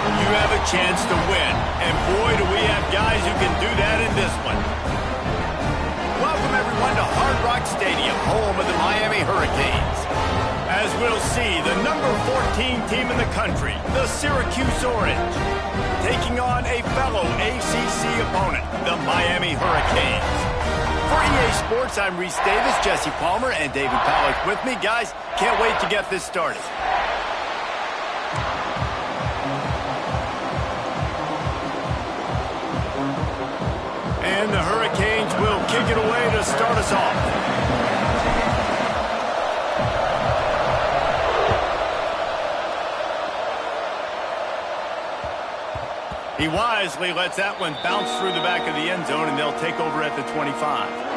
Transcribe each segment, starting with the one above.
You have a chance to win, and boy, do we have guys who can do that in this one. Welcome, everyone, to Hard Rock Stadium, home of the Miami Hurricanes. As we'll see, the number 14 team in the country, the Syracuse Orange, taking on a fellow ACC opponent, the Miami Hurricanes. For EA Sports, I'm Reese Davis, Jesse Palmer, and David Pollack with me. Guys, can't wait to get this started. And the Hurricanes will kick it away to start us off. He wisely lets that one bounce through the back of the end zone, and they'll take over at the 25.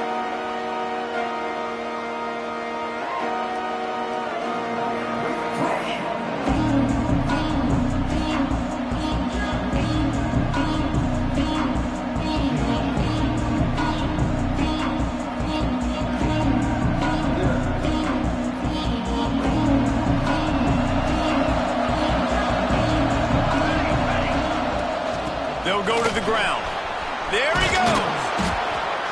They'll go to the ground. There he goes.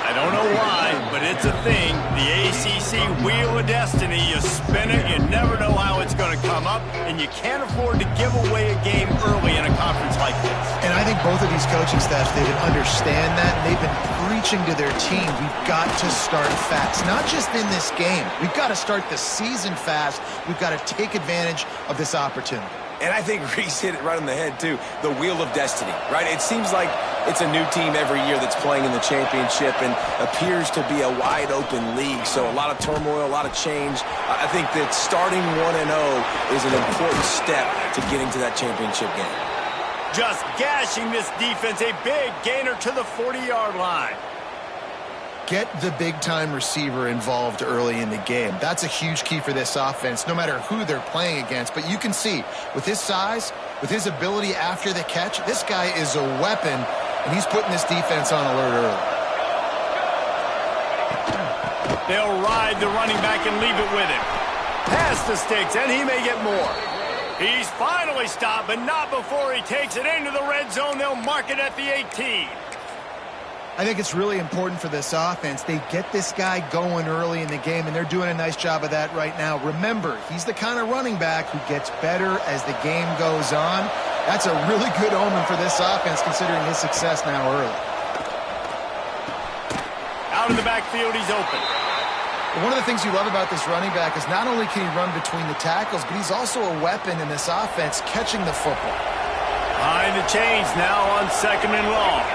I don't know why, but it's a thing. The ACC Wheel of Destiny. You spin it, you never know how it's going to come up, and you can't afford to give away a game early in a conference like this. And I think both of these coaching staffs, David, understand that. They've been preaching to their team, we've got to start fast. Not just in this game. We've got to start the season fast. We've got to take advantage of this opportunity. And I think Reese hit it right on the head, too. The Wheel of Destiny, right? It seems like it's a new team every year that's playing in the championship and appears to be a wide-open league. So a lot of turmoil, a lot of change. I think that starting 1-0 is an important step to getting to that championship game. Just gashing this defense, a big gainer to the 40-yard line. Get the big-time receiver involved early in the game. That's a huge key for this offense, no matter who they're playing against. But you can see, with his size, with his ability after the catch, this guy is a weapon, and he's putting this defense on alert early. They'll ride the running back and leave it with him. Pass the sticks, and he may get more. He's finally stopped, but not before he takes it into the red zone. They'll mark it at the 18. I think it's really important for this offense. They get this guy going early in the game, and they're doing a nice job of that right now. Remember, he's the kind of running back who gets better as the game goes on. That's a really good omen for this offense, considering his success now early. Out in the backfield, he's open. One of the things you love about this running back is not only can he run between the tackles, but he's also a weapon in this offense catching the football. Behind the chains now on 2nd and long.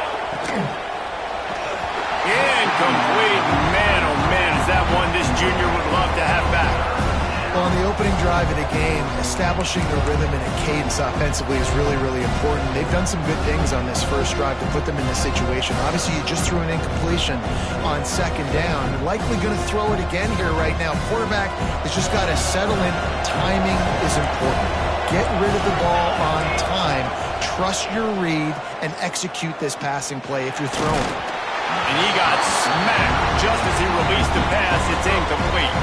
Incomplete. Man, oh man, is that one this junior would love to have back. Well, on the opening drive of the game, establishing a rhythm and a cadence offensively is really, really important. They've done some good things on this first drive to put them in this situation. Obviously, you just threw an incompletion on 2nd down. You're likely going to throw it again here right now. Quarterback has just got to settle in. Timing is important. Get rid of the ball on time. Trust your read and execute this passing play if you're throwing. And he got smacked just as he released the pass. It's incomplete.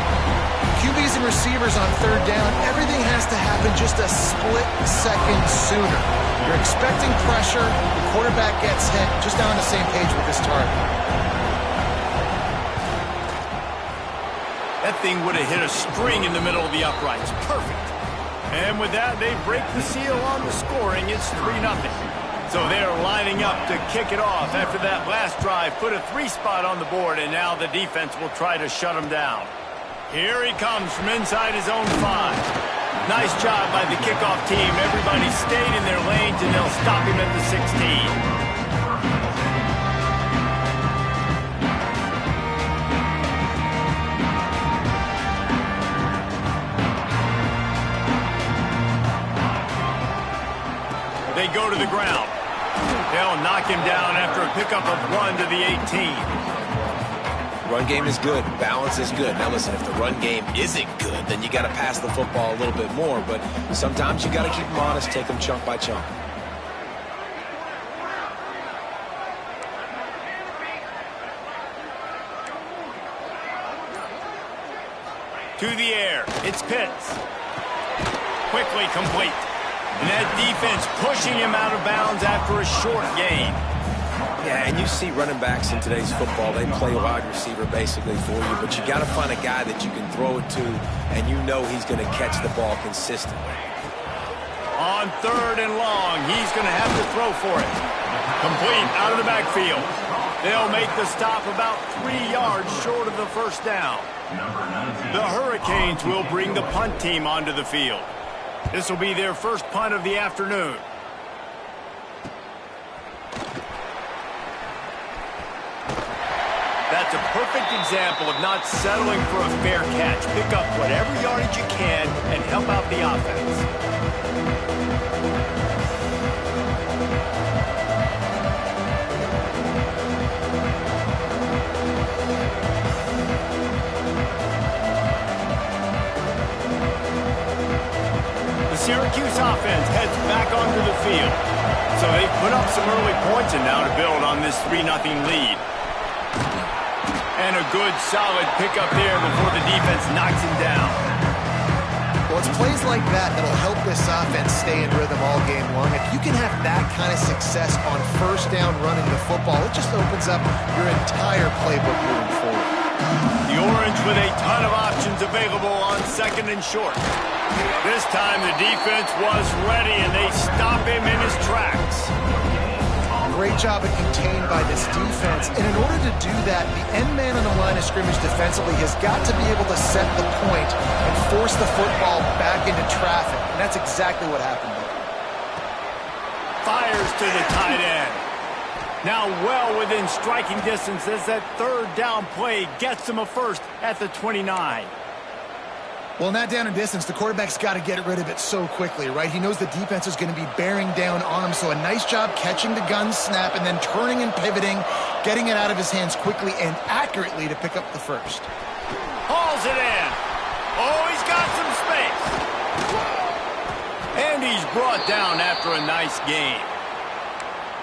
QBs and receivers on 3rd down, everything has to happen just a split second sooner. You're expecting pressure. The quarterback gets hit. Just on the same page with this target. That thing would have hit a string in the middle of the uprights. Perfect. And with that, they break the seal on the scoring. It's 3-0. So they're lining up to kick it off after that last drive. Put a 3 spot on the board, and now the defense will try to shut him down. Here he comes from inside his own 5. Nice job by the kickoff team. Everybody stayed in their lanes, and they'll stop him at the 16. They go to the ground. They'll knock him down after a pickup of 1 to the 18. Run game is good. Balance is good. Now listen, if the run game isn't good, then you got to pass the football a little bit more. But sometimes you got to keep them honest, take them chunk by chunk. To the air. It's Pitts. Quickly complete. And that defense pushing him out of bounds after a short gain. Yeah, and you see running backs in today's football, they play wide receiver basically for you, but you got to find a guy that you can throw it to, and you know he's going to catch the ball consistently. On 3rd and long, he's going to have to throw for it. Complete out of the backfield. They'll make the stop about 3 yards short of the first down. The Hurricanes will bring the punt team onto the field. This will be their first punt of the afternoon. That's a perfect example of not settling for a fair catch. Pick up whatever yardage you can and help out the offense. The Syracuse offense heads back onto the field. So they've put up some early points and now to build on this 3-0 lead. And a good, solid pickup there before the defense knocks him down. Well, it's plays like that that'll help this offense stay in rhythm all game long. If you can have that kind of success on first down running the football, it just opens up your entire playbook moving forward. The Orange with a ton of options available on 2nd and short. This time the defense was ready and they stop him in his tracks. Great job of contained by this defense. And in order to do that, the end man on the line of scrimmage defensively has got to be able to set the point and force the football back into traffic. And that's exactly what happened there. Fires to the tight end. Now well within striking distance as that 3rd down play gets him a first at the 29. Well, in that down and distance, the quarterback's got to get rid of it so quickly, right? He knows the defense is going to be bearing down on him, so a nice job catching the gun snap and then turning and pivoting, getting it out of his hands quickly and accurately to pick up the first. Hauls it in. Oh, he's got some space. And he's brought down after a nice gain.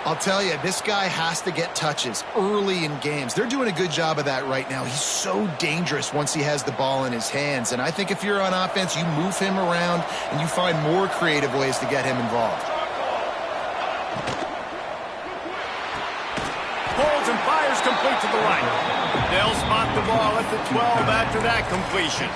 I'll tell you, this guy has to get touches early in games. They're doing a good job of that right now. He's so dangerous once he has the ball in his hands. And I think if you're on offense, you move him around and you find more creative ways to get him involved. Pulls and fires complete to the right. They'll spot the ball at the 12 after that completion.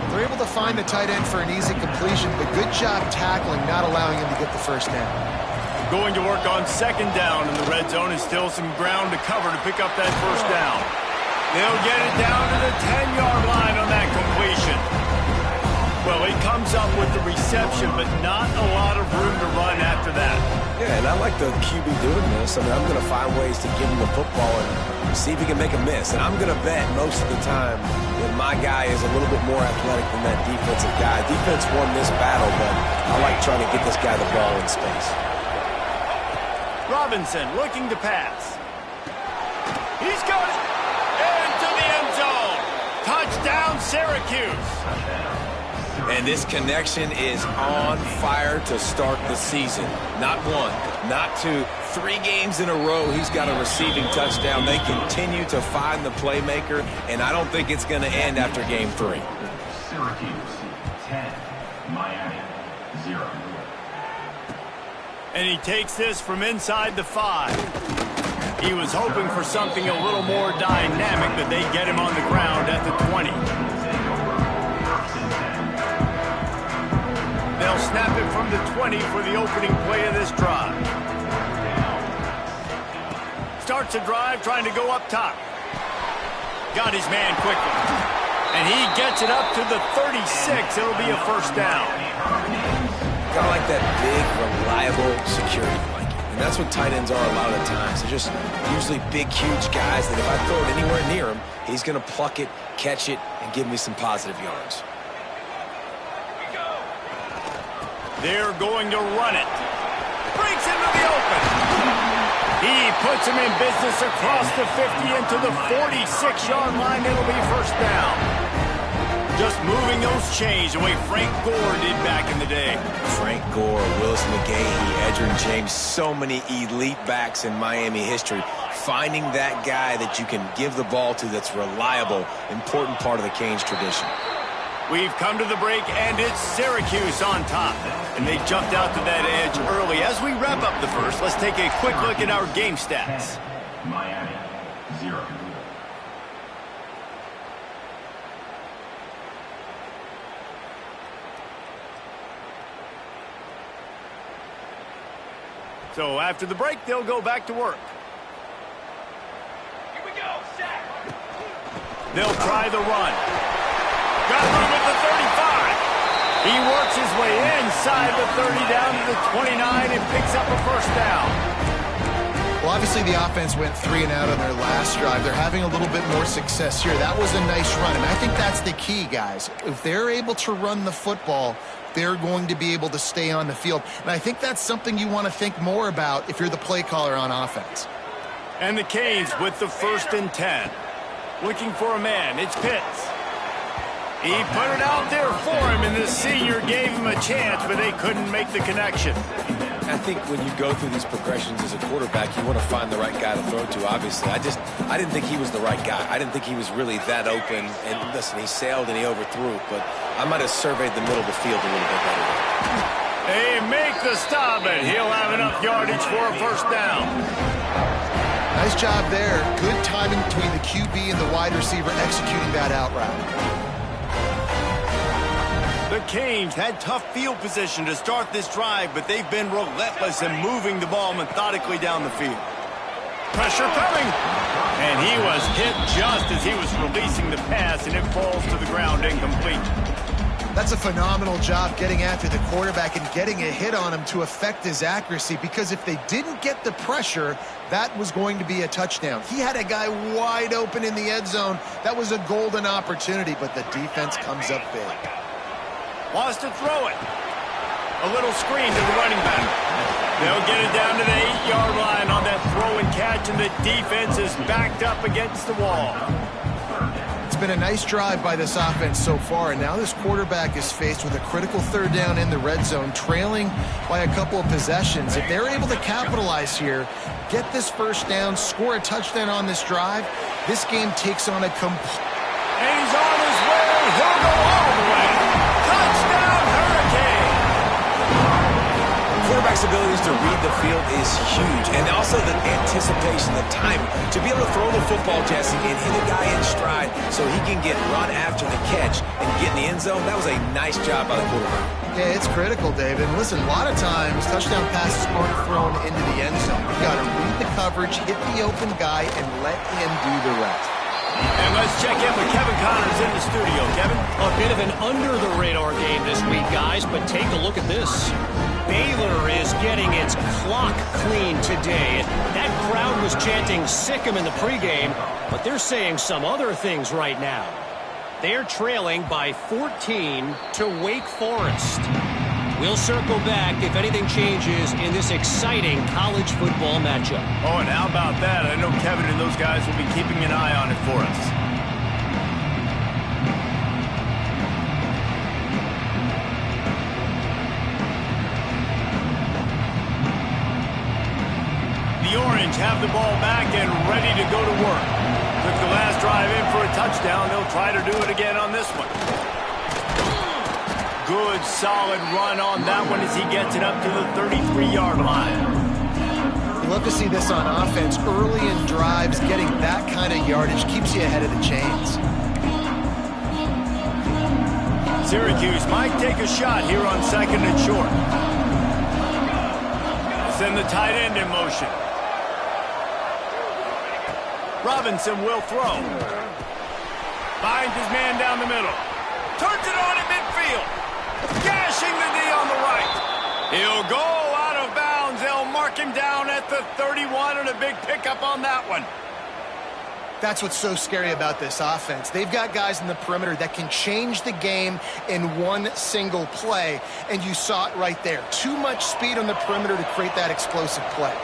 They're able to find the tight end for an easy completion, but good job tackling, not allowing him to get the first down. Going to work on 2nd down in the red zone and still some ground to cover to pick up that first down. They'll get it down to the 10-yard line on that completion. Well, he comes up with the reception, but not a lot of room to run after that. Yeah, and I like the QB doing this. I mean, I'm going to find ways to give him the football and see if he can make a miss. And I'm going to bet most of the time that my guy is a little bit more athletic than that defensive guy. Defense won this battle, but I like trying to get this guy the ball in space. Robinson looking to pass. He's got it into the end zone. Touchdown, Syracuse. And this connection is on fire to start the season. Not 1, not 2, 3 games in a row he's got a receiving touchdown. They continue to find the playmaker, and I don't think it's going to end after game 3. Syracuse 10, Miami 0. And he takes this from inside the 5. He was hoping for something a little more dynamic, but they get him on the ground at the 20. They'll snap it from the 20 for the opening play of this drive. Starts a drive trying to go up top. Got his man quickly. And he gets it up to the 36. It'll be a first down. Kind of like that big, reliable security blanket. And that's what tight ends are a lot of the times. They're just usually big, huge guys that if I throw it anywhere near him, he's going to pluck it, catch it, and give me some positive yards. They're going to run it. Breaks into the open. He puts him in business across the 50 into the 46-yard line. It'll be first down. Just moving those chains the way Frank Gore did back in the day. Frank Gore, Willis McGahee, Edgerrin James, so many elite backs in Miami history. Finding that guy that you can give the ball to that's reliable, important part of the Canes tradition. We've come to the break, and it's Syracuse on top. And they jumped out to that edge early. As we wrap up the first, let's take a quick look at our game stats. Miami, 0. So after the break, they'll go back to work. Here we go, set. They'll try the run. Got room at the 35. He works his way inside the 30 down to the 29 and picks up a first down. Well, obviously the offense went 3 and out on their last drive. They're having a little bit more success here. That was a nice run, and I think that's the key, guys. If they're able to run the football, they're going to be able to stay on the field. And I think that's something you want to think more about if you're the play caller on offense. And the Canes with the 1st and 10. Looking for a man. It's Pitts. He put it out there for him, and the senior gave him a chance, but they couldn't make the connection. I think when you go through these progressions as a quarterback, you want to find the right guy to throw to, obviously. I didn't think he was the right guy. I didn't think he was really that open. And listen, he sailed and he overthrew it, but I might have surveyed the middle of the field a little bit better. They make the stop, and he'll have enough yardage for a first down. Nice job there. Good timing between the QB and the wide receiver executing that out route. The Canes had tough field position to start this drive, but they've been relentless in moving the ball methodically down the field. Pressure coming, and he was hit just as he was releasing the pass, and it falls to the ground incomplete. That's a phenomenal job getting after the quarterback and getting a hit on him to affect his accuracy, because if they didn't get the pressure, that was going to be a touchdown. He had a guy wide open in the end zone. That was a golden opportunity, but the defense comes up big. Wants to throw it. A little screen to the running back. They'll get it down to the 8-yard line on that throw and catch, and the defense is backed up against the wall. It's been a nice drive by this offense so far, and now this quarterback is faced with a critical 3rd down in the red zone, trailing by a couple of possessions. If they're able to capitalize here, get this first down, score a touchdown on this drive, this game takes on a complete... And he's on his way. He'll go all the way. Touchdown, Hurricane! Quarterback's abilities to read the field is huge, and also the anticipation, the timing. To be able to throw the football, Jesse, and hit a guy in stride so he can get run after the catch and get in the end zone, that was a nice job by the quarterback. Yeah, it's critical, David. Listen, a lot of times touchdown passes aren't thrown into the end zone. You got to read the coverage, hit the open guy, and let him do the rest. And let's check in with Kevin Connors in the studio. Kevin? A bit of an under-the-radar game this week, guys, but take a look at this. Baylor is getting its clock clean today. That crowd was chanting "sick 'em" in the pregame, but they're saying some other things right now. They're trailing by 14 to Wake Forest. We'll circle back if anything changes in this exciting college football matchup. Oh, and how about that? I know Kevin and those guys will be keeping an eye on it for us. The Orange have the ball back and ready to go to work. Took the last drive in for a touchdown. They'll try to do it again on this one. Good, solid run on that one as he gets it up to the 33-yard line. You love to see this on offense. Early in drives, getting that kind of yardage keeps you ahead of the chains. Syracuse might take a shot here on 2nd and short. Send the tight end in motion. Robinson will throw. Finds his man down the middle. Turns it on at midfield. Gashing the D on the right. He'll go out of bounds. They'll mark him down at the 31, and a big pickup on that one. That's what's so scary about this offense. They've got guys in the perimeter that can change the game in one single play, and you saw it right there. Too much speed on the perimeter to create that explosive play.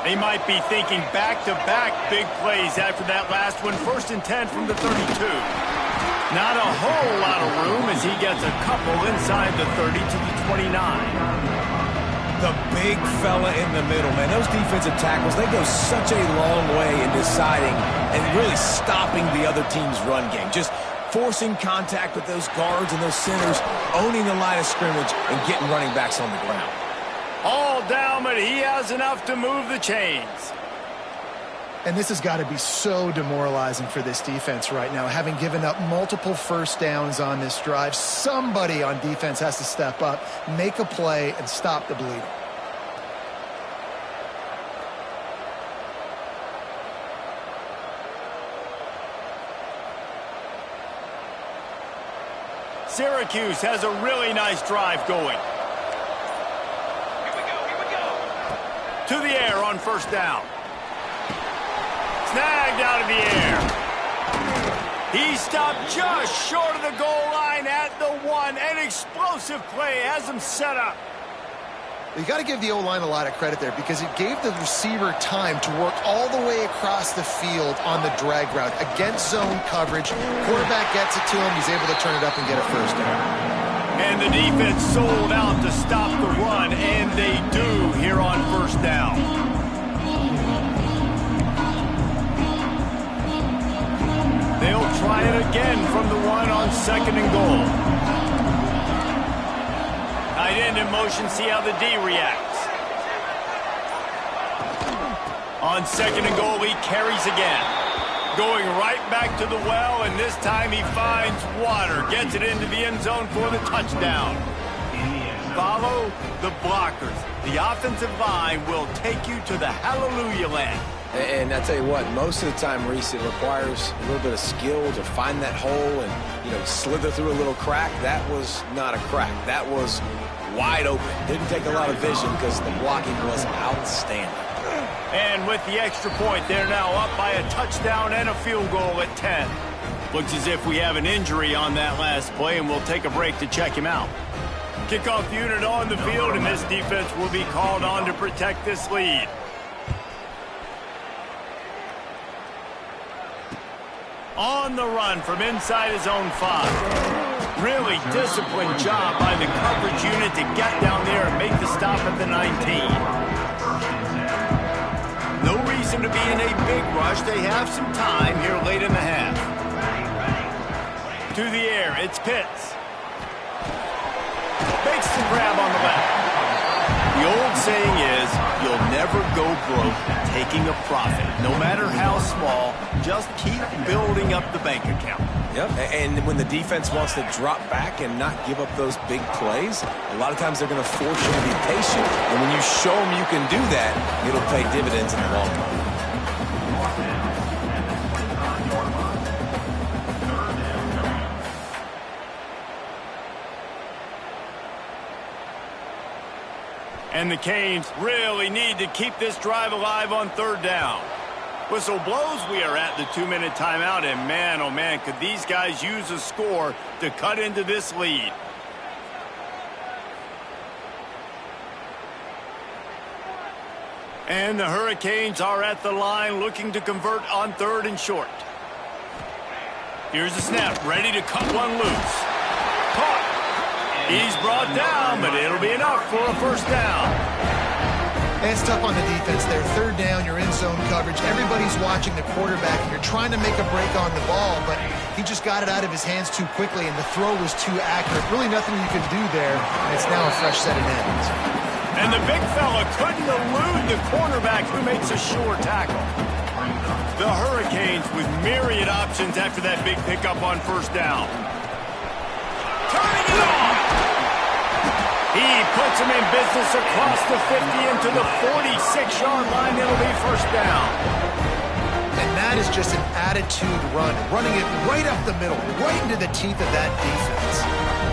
They might be thinking back-to-back big plays after that last one. 1st and 10 from the 32. Not a whole lot of room as he gets a couple inside the 30 to the 29. The big fella in the middle, man. Those defensive tackles, they go such a long way in deciding and really stopping the other team's run game. Just forcing contact with those guards and those centers, owning the line of scrimmage, and getting running backs on the ground. All down, but he has enough to move the chains. And this has got to be so demoralizing for this defense right now. Having given up multiple first downs on this drive, somebody on defense has to step up, make a play, and stop the bleeding. Syracuse has a really nice drive going. To the air on first down. Snagged out of the air. He stopped just short of the goal line at the 1. An explosive play has him set up. You got to give the O-line a lot of credit there because it gave the receiver time to work all the way across the field on the drag route against zone coverage. Quarterback gets it to him. He's able to turn it up and get a first down. And the defense sold out to stop the run, and they do here on first down. They'll try it again from the 1 on 2nd and goal. Tight end in motion, see how the D reacts. On 2nd and goal, he carries again. Going right back to the well, and this time he finds water. Gets it into the end zone for the touchdown. Follow the blockers. The offensive line will take you to the hallelujah land. And I tell you what, most of the time, Reese, it requires a little bit of skill to find that hole and, slither through a little crack. That was not a crack. That was wide open. Didn't take a lot of vision because the blocking was outstanding. And with the extra point, they're now up by a touchdown and a field goal at 10. Looks as if we have an injury on that last play, and we'll take a break to check him out. Kickoff unit on the field, and this defense will be called on to protect this lead. On the run from inside his own 5. Really disciplined job by the coverage unit to get down there and make the stop at the 19. No reason to be in a big rush. They have some time here late in the half. To the air, it's Pitts. Makes the grab on the left. The old saying is, you'll never go broke taking a profit. No matter how small, just keep building up the bank account. Yep, and when the defense wants to drop back and not give up those big plays, a lot of times they're going to force you to be patient. And when you show them you can do that, it'll pay dividends in the long run. And the Canes really need to keep this drive alive on 3rd down. Whistle blows, we are at the 2-minute timeout, and man, oh man, could these guys use a score to cut into this lead. And the Hurricanes are at the line looking to convert on 3rd and short. Here's the snap, ready to cut one loose. Caught. He's brought down, but it'll be enough for a first down. And it's tough on the defense there. 3rd down, you're in zone coverage. Everybody's watching the quarterback, and you're trying to make a break on the ball, but he just got it out of his hands too quickly, and the throw was too accurate. Really nothing you can do there, and it's now a fresh set of ends. And the big fella couldn't elude the cornerback who makes a sure tackle. The Hurricanes with myriad options after that big pickup on first down. Turning it on! He puts him in business across the 50 into the 46-yard line. It'll be first down. And that is just an attitude run, running it right up the middle, right into the teeth of that defense.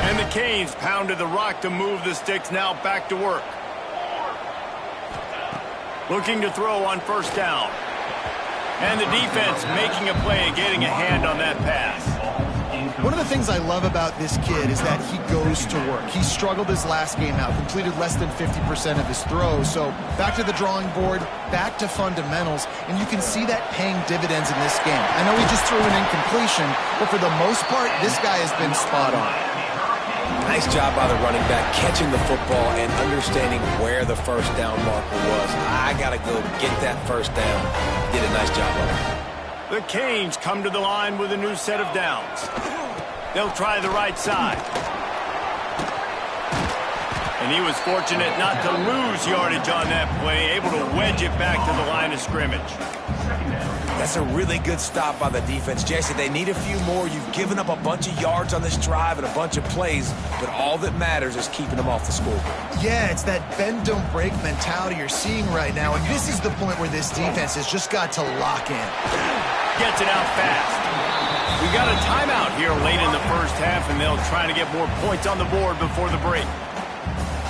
And the Canes pounded the rock to move the sticks, now back to work. Looking to throw on first down. And the defense making a play and getting a hand on that pass. One of the things I love about this kid is that he goes to work. He struggled his last game out, completed less than 50% of his throws. So back to the drawing board, back to fundamentals, and you can see that paying dividends in this game. I know he just threw an incompletion, but for the most part, this guy has been spot on. Nice job by the running back, catching the football and understanding where the first down marker was. I got to go get that first down. Did a nice job of it. The Canes come to the line with a new set of downs. They'll try the right side. And he was fortunate not to lose yardage on that play, able to wedge it back to the line of scrimmage. That's a really good stop by the defense. Jesse, they need a few more. You've given up a bunch of yards on this drive and a bunch of plays, but all that matters is keeping them off the scoreboard. Yeah, it's that bend, don't break mentality you're seeing right now, and this is the point where this defense has just got to lock in. Gets it out fast. We got a timeout here late in the first half, and they'll try to get more points on the board before the break.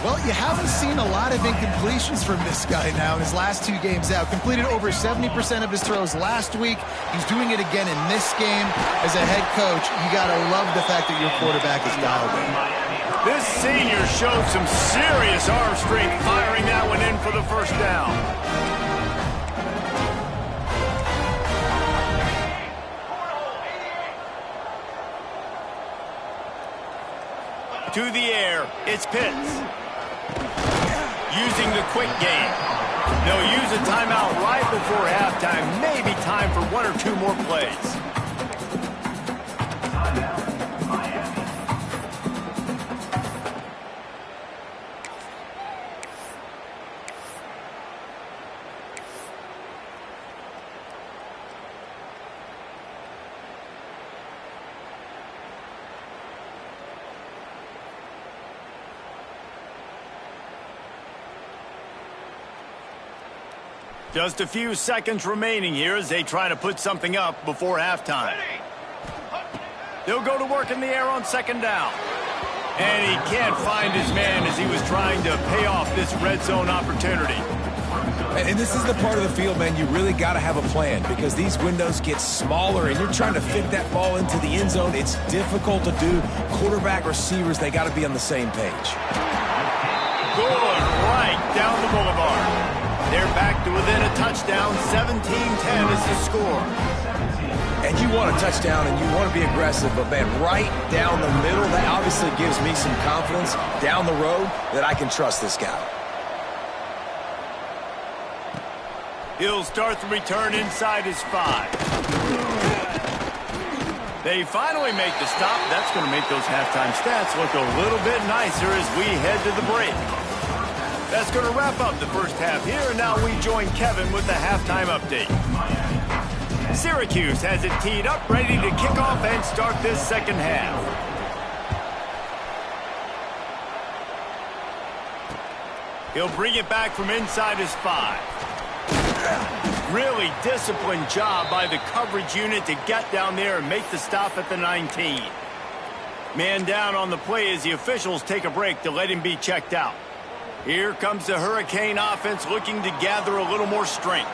Well, you haven't seen a lot of incompletions from this guy now in his last 2 games out. Completed over 70% of his throws last week. He's doing it again in this game. As a head coach, you got to love the fact that your quarterback is dialed in. This senior showed some serious arm strength firing that one in for the first down. To the air, it's Pitts. Using the quick game. They'll use a timeout right before halftime. Maybe time for 1 or 2 more plays. Just a few seconds remaining here as they try to put something up before halftime. They'll go to work in the air on second down. And he can't find his man as he was trying to pay off this red zone opportunity. And this is the part of the field, man, you really got to have a plan because these windows get smaller and you're trying to fit that ball into the end zone. It's difficult to do. Quarterback, receivers, they got to be on the same page. Good right down the boulevard. They're back to within a touchdown. 17-10 is the score. And you want a touchdown and you want to be aggressive, but, man, right down the middle, that obviously gives me some confidence down the road that I can trust this guy. He'll start the return inside his 5. They finally make the stop. That's going to make those halftime stats look a little bit nicer as we head to the break. That's going to wrap up the first half here, and now we join Kevin with the halftime update. Syracuse has it teed up, ready to kick off and start this second half. He'll bring it back from inside his 5. Really disciplined job by the coverage unit to get down there and make the stop at the 19. Man down on the play as the officials take a break to let him be checked out. Here comes the Hurricane offense looking to gather a little more strength.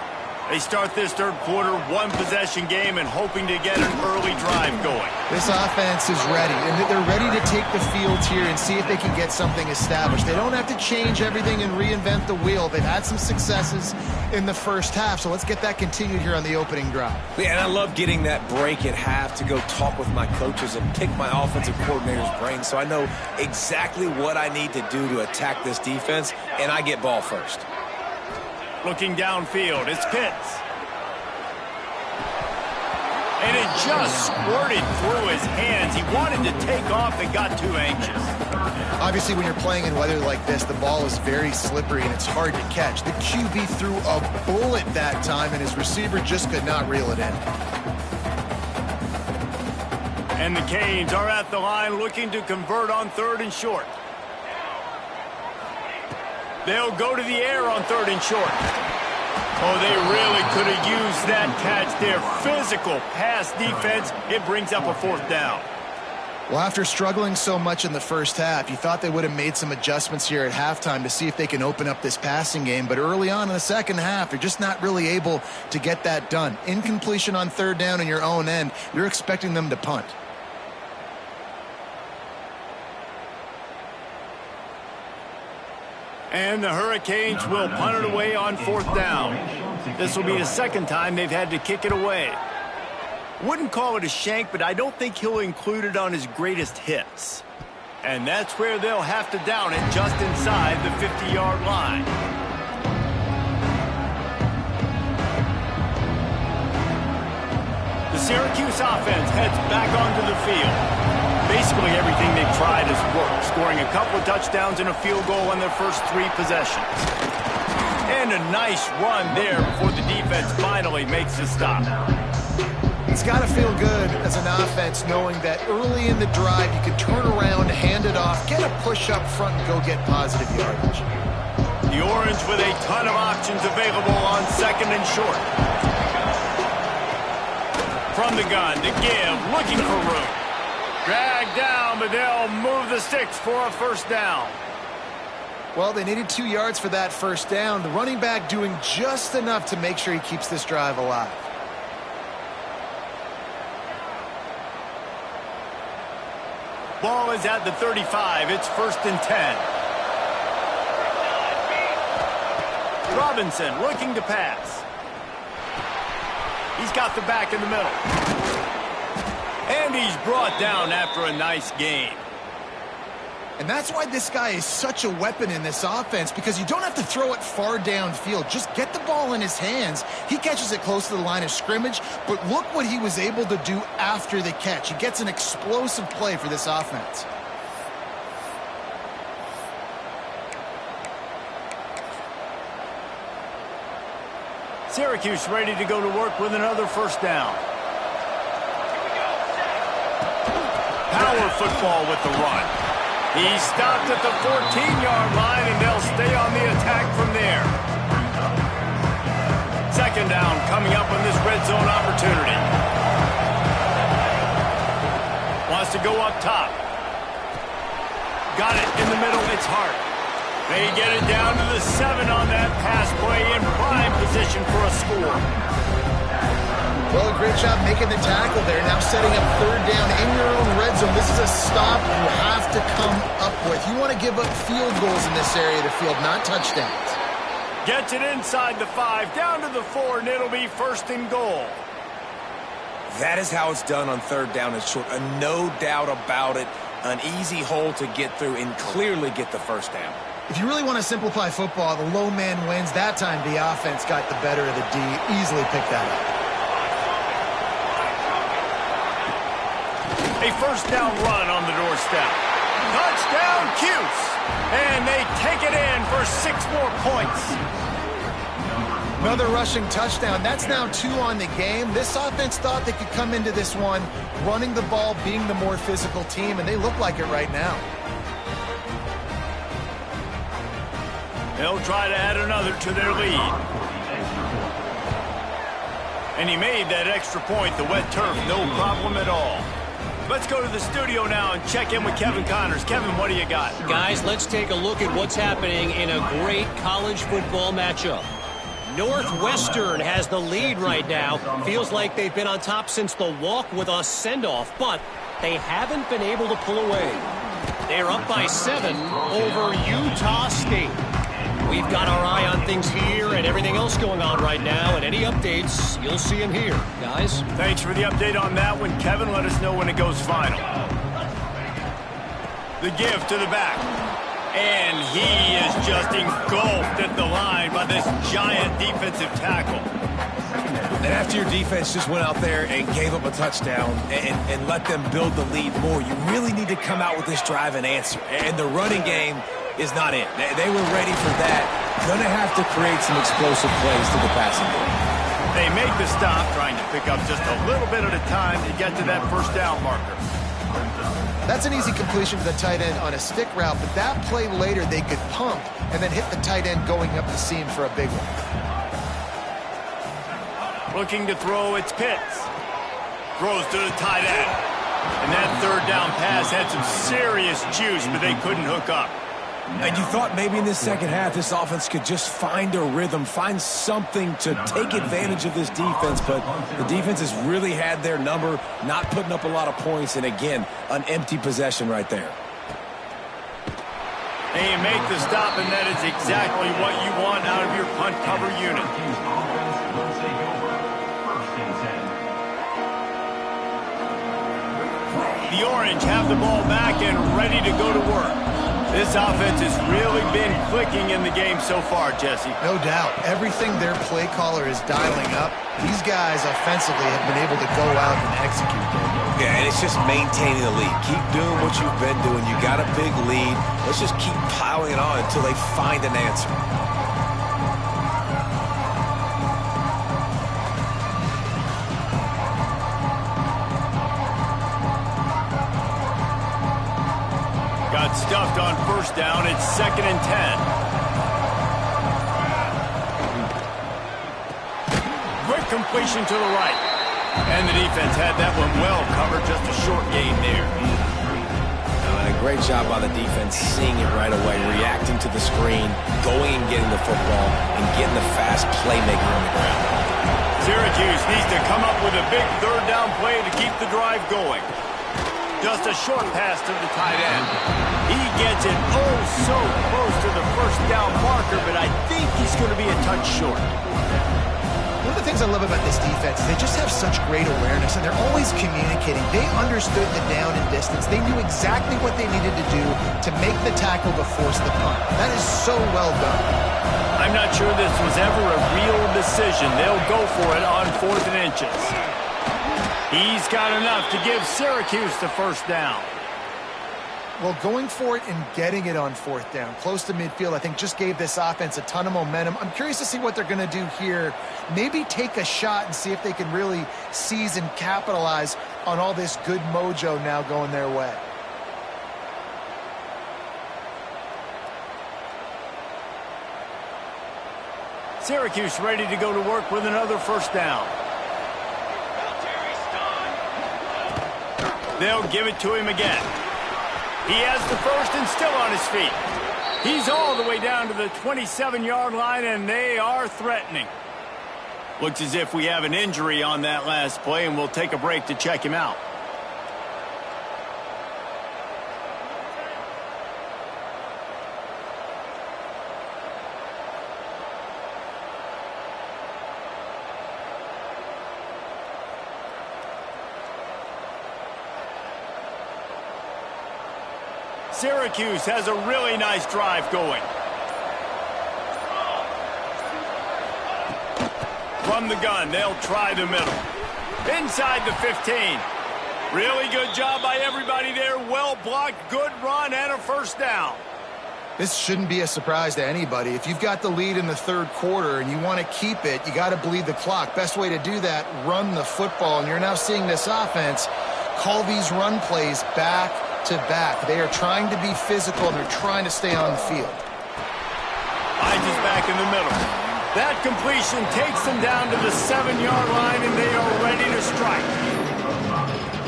They start this third quarter, 1-possession game, and hoping to get an early drive going. This offense is ready, and they're ready to take the field here and see if they can get something established. They don't have to change everything and reinvent the wheel. They've had some successes in the first half, so let's get that continued here on the opening drive. Yeah, and I love getting that break at half to go talk with my coaches and pick my offensive coordinator's brain so I know exactly what I need to do to attack this defense, and I get ball first. Looking downfield, it's Pitts. And it just squirted through his hands. He wanted to take off and got too anxious. Obviously, when you're playing in weather like this, the ball is very slippery and it's hard to catch. The QB threw a bullet that time, and his receiver just could not reel it in. And the Canes are at the line looking to convert on 3rd and short. They'll go to the air on 3rd and short. Oh, they really could have used that catch there. Physical pass defense. It brings up a 4th down. Well, after struggling so much in the first half, you thought they would have made some adjustments here at halftime to see if they can open up this passing game. But early on in the second half, you're just not really able to get that done. Incompletion on 3rd down in your own end, you're expecting them to punt. And the Hurricanes will punt it away on 4th down. This will be the second time they've had to kick it away. Wouldn't call it a shank, but I don't think he'll include it on his greatest hits. And that's where they'll have to down it just inside the 50-yard line. The Syracuse offense heads back onto the field. Basically everything they've tried has worked, scoring a couple of touchdowns and a field goal on their first 3 possessions. And a nice run there before the defense finally makes the stop. It's got to feel good as an offense knowing that early in the drive you can turn around, hand it off, get a push up front, and go get positive yardage. The Orange with a ton of options available on 2nd and short. From the gun to give, looking for room. Dragged down, but they'll move the sticks for a first down. Well, they needed 2 yards for that first down. The running back doing just enough to make sure he keeps this drive alive. Ball is at the 35. It's 1st and 10. Robinson looking to pass. He's got the back in the middle. And he's brought down after a nice gain. And that's why this guy is such a weapon in this offense, because you don't have to throw it far downfield. Just get the ball in his hands. He catches it close to the line of scrimmage, but look what he was able to do after the catch. He gets an explosive play for this offense. Syracuse ready to go to work with another first down. Power football with the run. He stopped at the 14-yard line, and they'll stay on the attack from there. 2nd down coming up on this red zone opportunity. Wants to go up top. Got it in the middle. It's Hart. They get it down to the 7 on that pass play, in prime position for a score. Well, a great job making the tackle there. Now setting up 3rd down in your own red zone. This is a stop you have to come up with. You want to give up field goals in this area of the field, not touchdowns. Gets it inside the 5, down to the 4, and it'll be 1st and goal. That is how it's done on 3rd down and short. No doubt about it. An easy hole to get through and clearly get the first down. If you really want to simplify football, the low man wins. That time the offense got the better of the D. Easily picked that up. A first down run on the doorstep. Touchdown, Cuse. And they take it in for 6 more points. Another rushing touchdown. That's now 2 on the game. This offense thought they could come into this one running the ball, being the more physical team, and they look like it right now. They'll try to add another to their lead. And he made that extra point, the wet turf, no problem at all. Let's go to the studio now and check in with Kevin Connors. Kevin, what do you got? Guys, let's take a look at what's happening in a great college football matchup. Northwestern has the lead right now. Feels like they've been on top since the walk with us send-off, but they haven't been able to pull away. They're up by 7 over Utah State. We've got our eye on things here and everything else going on right now, and any updates, you'll see them here. Guys? Thanks for the update on that one, Kevin. Let us know when it goes final. The give to the back. And he is just engulfed at the line by this giant defensive tackle. And after your defense just went out there and gave up a touchdown and let them build the lead more, you really need to come out with this drive and answer. And the running game is not it. They were ready for that. Going to have to create some explosive plays to the passing game. They make the stop, trying to pick up just a little bit at a time to get to that first down marker. That's an easy completion to the tight end on a stick route, but that play later they could pump and then hit the tight end going up the seam for a big one. Looking to throw, it's Pitts. Throws to the tight end. And that 3rd down pass had some serious juice, but they couldn't hook up. And you thought maybe in this second half this offense could just find a rhythm, find something to take advantage of this defense, but the defense has really had their number, not putting up a lot of points, and again, an empty possession right there. They make the stop, and that is exactly what you want out of your punt cover unit. The Orange have the ball back and ready to go to work. This offense has really been clicking in the game so far, Jesse. No doubt. Everything their play caller is dialing up, these guys offensively have been able to go out and execute. Yeah, and it's just maintaining the lead. Keep doing what you've been doing. You got a big lead. Let's just keep piling it on until they find an answer. Got stuffed on first down. It's 2nd and 10. Quick completion to the right. And the defense had that one well covered. Just a short gain there. And a great job by the defense seeing it right away, reacting to the screen, going and getting the football, and getting the fast playmaker on the ground. Syracuse needs to come up with a big third down play to keep the drive going. Just a short pass to the tight end. He gets it oh so close to the first down marker, but I think he's going to be a touch short. One of the things I love about this defense is they just have such great awareness, and they're always communicating. They understood the down and distance. They knew exactly what they needed to do to make the tackle to force the punt. That is so well done. I'm not sure this was ever a real decision. They'll go for it on 4th and inches. He's got enough to give Syracuse the first down. Well, going for it and getting it on 4th down, close to midfield, I think just gave this offense a ton of momentum. I'm curious to see what they're going to do here. Maybe take a shot and see if they can really seize and capitalize on all this good mojo now going their way. Syracuse ready to go to work with another first down. They'll give it to him again. He has the first and still on his feet. He's all the way down to the 27-yard line, and they are threatening. Looks as if we have an injury on that last play, and we'll take a break to check him out. Syracuse has a really nice drive going. From the gun, they'll try the middle. Inside the 15. Really good job by everybody there. Well blocked, good run, and a first down. This shouldn't be a surprise to anybody. If you've got the lead in the third quarter and you want to keep it, you got to bleed the clock. Best way to do that, run the football. And you're now seeing this offense call these run plays back to back. They are trying to be physical, and they're trying to stay on the field. Hines is back in the middle. That completion takes them down to the 7-yard line, and they are ready to strike.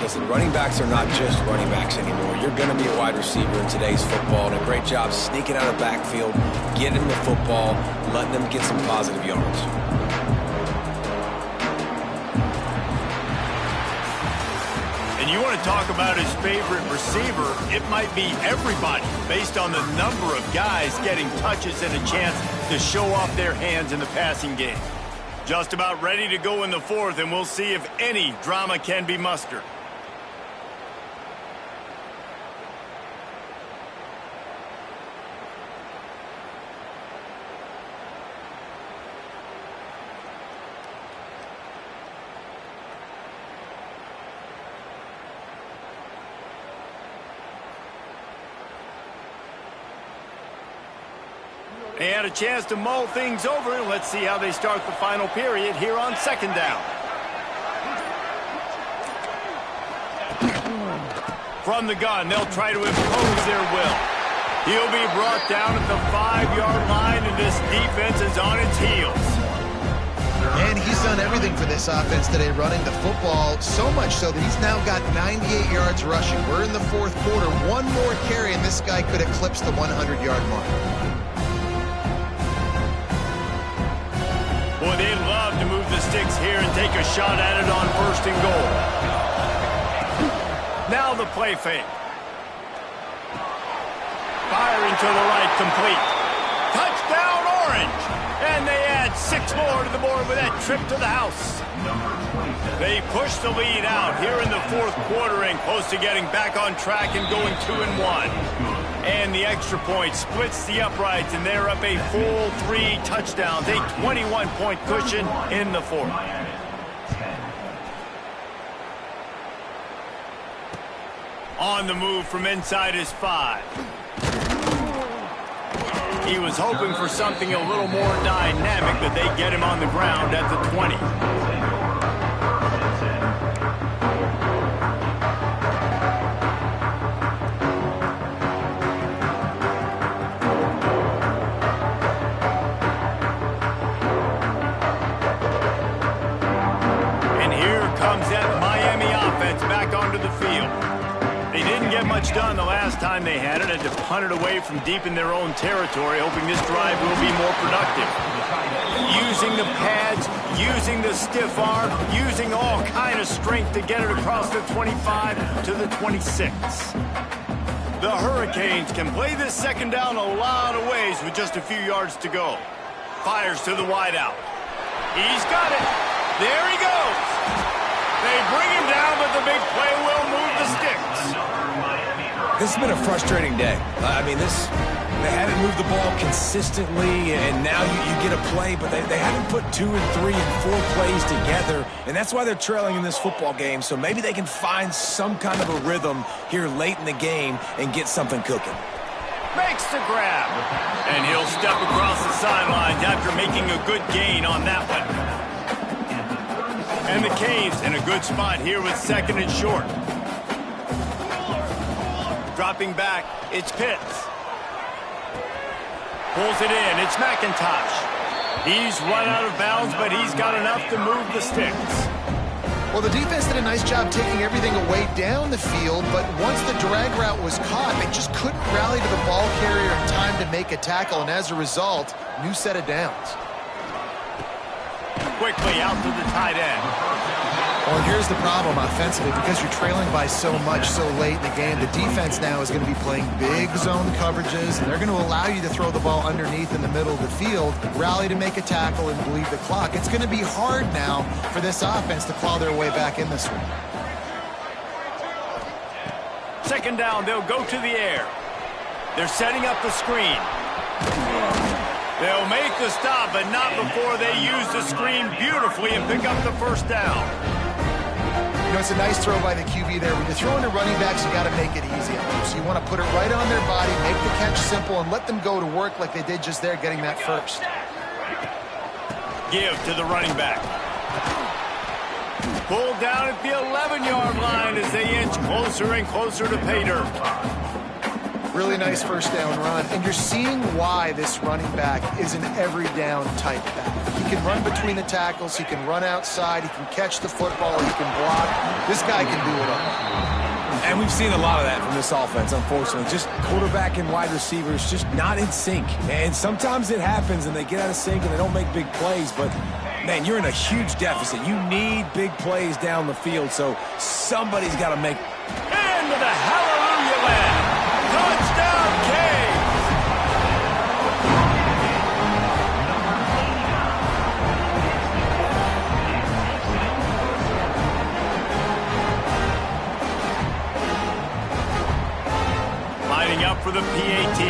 Listen, running backs are not just running backs anymore. You're going to be a wide receiver in today's football, and a great job sneaking out of backfield, getting the football, letting them get some positive yards. And you want to talk about his favorite receiver, it might be everybody based on the number of guys getting touches and a chance to show off their hands in the passing game. Just about ready to go in the fourth, and we'll see if any drama can be mustered. They had a chance to mull things over, and let's see how they start the final period here on second down. From the gun, they'll try to impose their will. He'll be brought down at the 5-yard line, and this defense is on its heels. And he's done everything for this offense today, running the football, so much so that he's now got 98 yards rushing. We're in the fourth quarter. One more carry, and this guy could eclipse the 100-yard mark. Boy, they'd love to move the sticks here and take a shot at it on first and goal. Now the play fake. Firing to the right, complete. Touchdown, Orange! And they add 6 more to the board with that trip to the house. They push the lead out here in the fourth quarter and close to getting back on track and going 2-1. And the extra point splits the uprights, and they're up a full 3 touchdowns, a 21-point cushion in the fourth. On the move from inside his 5. He was hoping for something a little more dynamic, but they get him on the ground at the 20. And here comes that Miami offense back onto the field. They didn't get much done the last time they had it, and to punt it away from deep in their own territory, hoping this drive will be more productive. Using the pads, using the stiff arm, using all kind of strength to get it across the 25 to the 26. The Hurricanes can play this second down a lot of ways with just a few yards to go. Fires to the wideout. He's got it. There he goes. They bring him down, but the big play will move the sticks. This has been a frustrating day. I mean, they haven't moved the ball consistently, and now you get a play, but they haven't put 2 and 3 and 4 plays together, and that's why they're trailing in this football game. So maybe they can find some kind of a rhythm here late in the game and get something cooking. Makes the grab, and he'll step across the sidelines after making a good gain on that one. And the Canes in a good spot here with 2nd and short. Dropping back, it's Pitts. Pulls it in, it's McIntosh. He's run out of bounds, but he's got enough to move the sticks. Well, the defense did a nice job taking everything away down the field, but once the drag route was caught, they just couldn't rally to the ball carrier in time to make a tackle, and as a result, new set of downs. Quickly out to the tight end. Well, here's the problem offensively. Because you're trailing by so much so late in the game, the defense now is going to be playing big zone coverages, and they're going to allow you to throw the ball underneath in the middle of the field, rally to make a tackle, and bleed the clock. It's going to be hard now for this offense to claw their way back in this one. 2nd down, they'll go to the air. They're setting up the screen. They'll make the stop, but not before they use the screen beautifully and pick up the first down. You know, it's a nice throw by the QB there. When you're throwing to running backs, you got to make it easy on them. So you want to put it right on their body, make the catch simple, and let them go to work like they did just there, getting that first. Give to the running back. Pulled down at the 11-yard line as they inch closer and closer to pay dirt. Really nice first down run, and you're seeing why this running back is an every down type back. He can run between the tackles, he can run outside, he can catch the football, he can block. This guy can do it all. And we've seen a lot of that from this offense, unfortunately. Just quarterback and wide receivers just not in sync. And sometimes it happens and they get out of sync and they don't make big plays, but man, you're in a huge deficit. You need big plays down the field, so somebody's got to make. Into the hallelujah land. Touchdown, Canes! Lining up for the PAT.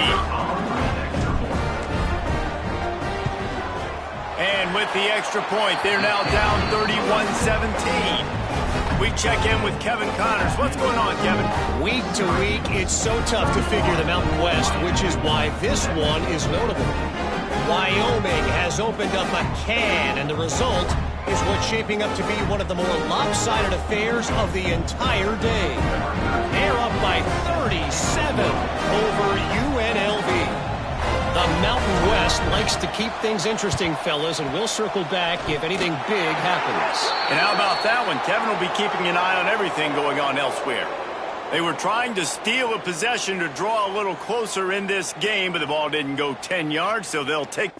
And with the extra point, they're now down 31-17. We check in with Kevin Connors. What's going on, Kevin? Week to week, it's so tough to figure the Mountain West, which is why this one is notable. Wyoming has opened up a can, and the result is what's shaping up to be one of the more lopsided affairs of the entire day. They're up by 37 over UNLV. The Mountain West likes to keep things interesting, fellas, and we'll circle back if anything big happens. And how about that one? Kevin will be keeping an eye on everything going on elsewhere. They were trying to steal a possession to draw a little closer in this game, but the ball didn't go 10 yards, so they'll take...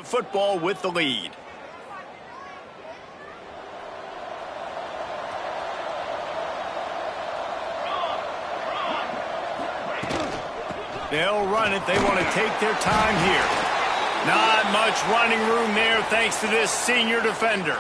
football with the lead. They'll run it. They want to take their time here. Not much running room there thanks to this senior defender.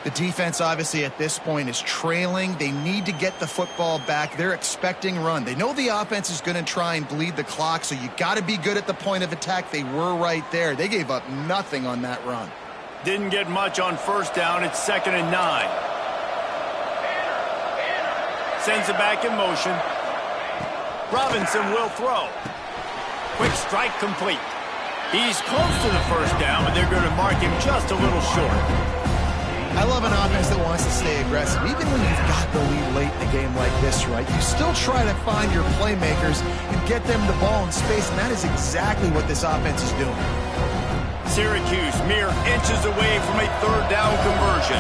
The defense, obviously, at this point is trailing. They need to get the football back. They're expecting run. They know the offense is going to try and bleed the clock, so you got to be good at the point of attack. They were right there. They gave up nothing on that run. Didn't get much on first down. It's 2nd and 9. Sends it back in motion. Robinson will throw. Quick strike complete. He's close to the first down, but they're going to mark him just a little short. I love an offense that wants to stay aggressive. Even when you've got the lead late in a game like this, right, you still try to find your playmakers and get them the ball in space, and that is exactly what this offense is doing. Syracuse mere inches away from a 3rd down conversion.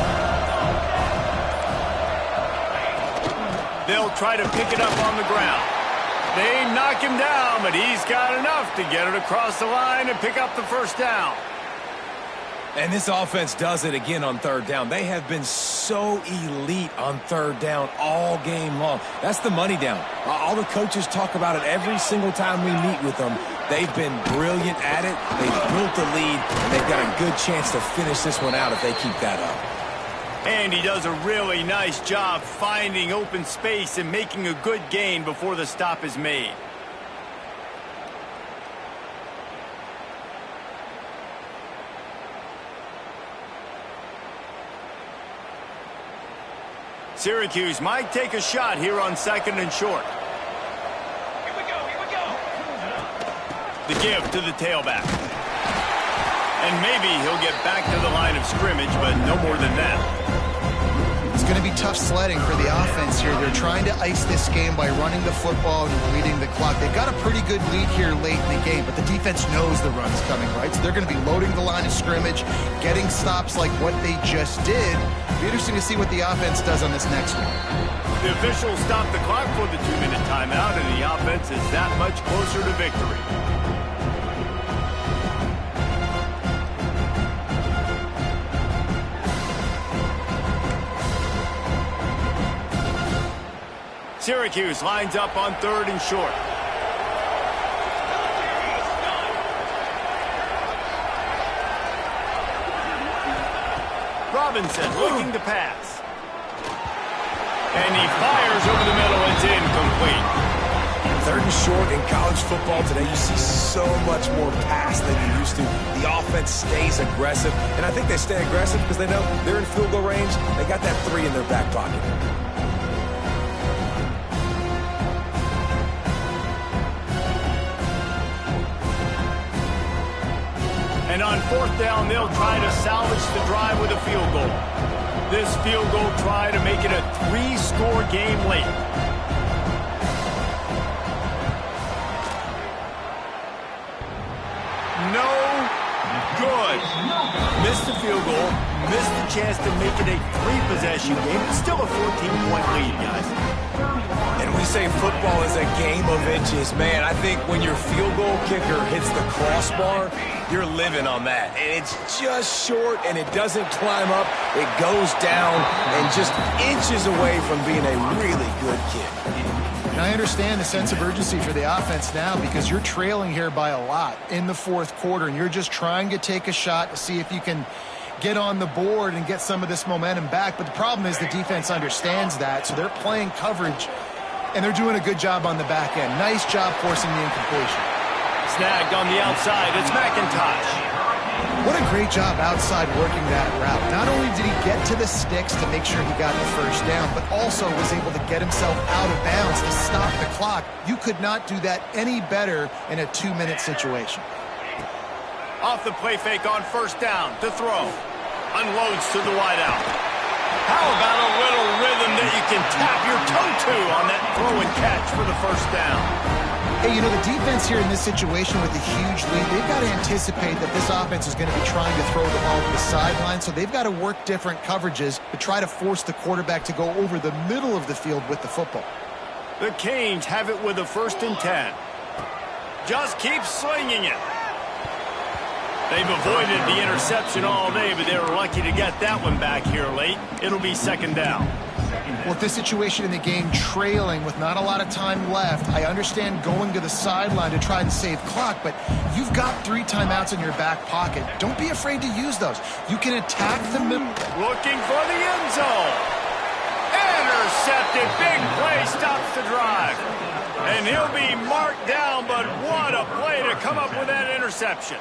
They'll try to pick it up on the ground. They knock him down, but he's got enough to get it across the line and pick up the first down. And this offense does it again on 3rd down. They have been so elite on 3rd down all game long. That's the money down. All the coaches talk about it every single time we meet with them. They've been brilliant at it. They've built the lead, and they've got a good chance to finish this one out if they keep that up. And he does a really nice job finding open space and making a good gain before the stop is made. Syracuse might take a shot here on 2nd and short. Here we go, here we go. The give to the tailback. And maybe he'll get back to the line of scrimmage, but no more than that. It's going to be tough sledding for the offense here. They're trying to ice this game by running the football and bleeding the clock. They've got a pretty good lead here late in the game, but the defense knows the run's coming, right? So they're going to be loading the line of scrimmage, getting stops like what they just did. It'll be interesting to see what the offense does on this next one. The officials stop the clock for the 2-minute timeout, and the offense is that much closer to victory. Syracuse lines up on 3rd and short. Robinson looking to pass. And he fires over the middle. It's incomplete. 3rd and short in college football today, you see so much more pass than you used to. The offense stays aggressive, and I think they stay aggressive because they know they're in field goal range. They got that 3 in their back pocket. And on 4th down, they'll try to salvage the drive with a field goal. This field goal try to make it a 3-score game late. No good. Missed the field goal, missed the chance to make it a 3-possession game. It's still a 14-point lead, guys. And we say football is a game of inches. Man, I think when your field goal kicker hits the crossbar, you're living on that. And it's just short, and it doesn't climb up. It goes down and just inches away from being a really good kick. And I understand the sense of urgency for the offense now because you're trailing here by a lot in the 4th quarter, and you're just trying to take a shot to see if you can get on the board and get some of this momentum back. But the problem is the defense understands that, so they're playing coverage, and they're doing a good job on the back end. Nice job forcing the incompletion. Snagged on the outside. It's McIntosh. What a great job outside working that route. Not only did he get to the sticks to make sure he got the first down, but also was able to get himself out of bounds to stop the clock. You could not do that any better in a 2-minute situation. Off the play fake on 1st down to throw. Unloads to the wideout. How about a little rhythm that you can tap your toe to on that throw and catch for the first down? Hey, you know, the defense here in this situation with a huge lead, they've got to anticipate that this offense is going to be trying to throw the ball to the sideline, so they've got to work different coverages to try to force the quarterback to go over the middle of the field with the football. The Canes have it with a 1st and 10. Just keep slinging it. They've avoided the interception all day, but they were lucky to get that one back here late. It'll be second down. Well, with this situation in the game, trailing with not a lot of time left, I understand going to the sideline to try and save clock, but you've got 3 timeouts in your back pocket. Don't be afraid to use those. You can attack the middle. Looking for the end zone. Intercepted. Big play stops the drive. And he'll be marked down, but what a play to come up with that interception.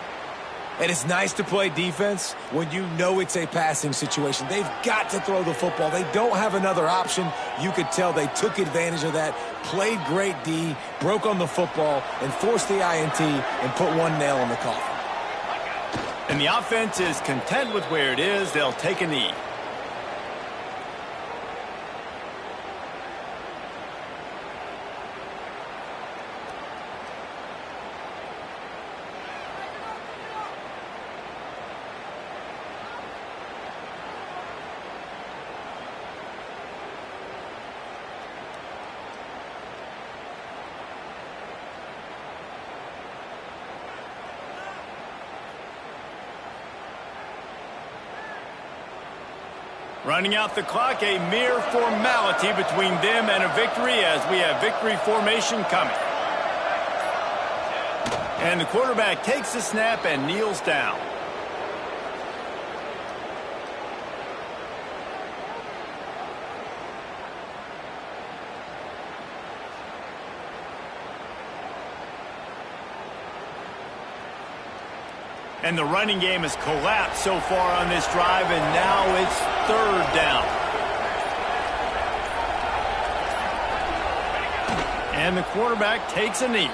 And it's nice to play defense when you know it's a passing situation. They've got to throw the football. They don't have another option. You could tell they took advantage of that, played great D, broke on the football, and forced the INT and put one nail in the coffin. And the offense is content with where it is. They'll take a knee. Running out the clock, a mere formality between them and a victory as we have victory formation coming. And the quarterback takes the snap and kneels down. And the running game has collapsed so far on this drive, and now it's third down. And the quarterback takes a knee.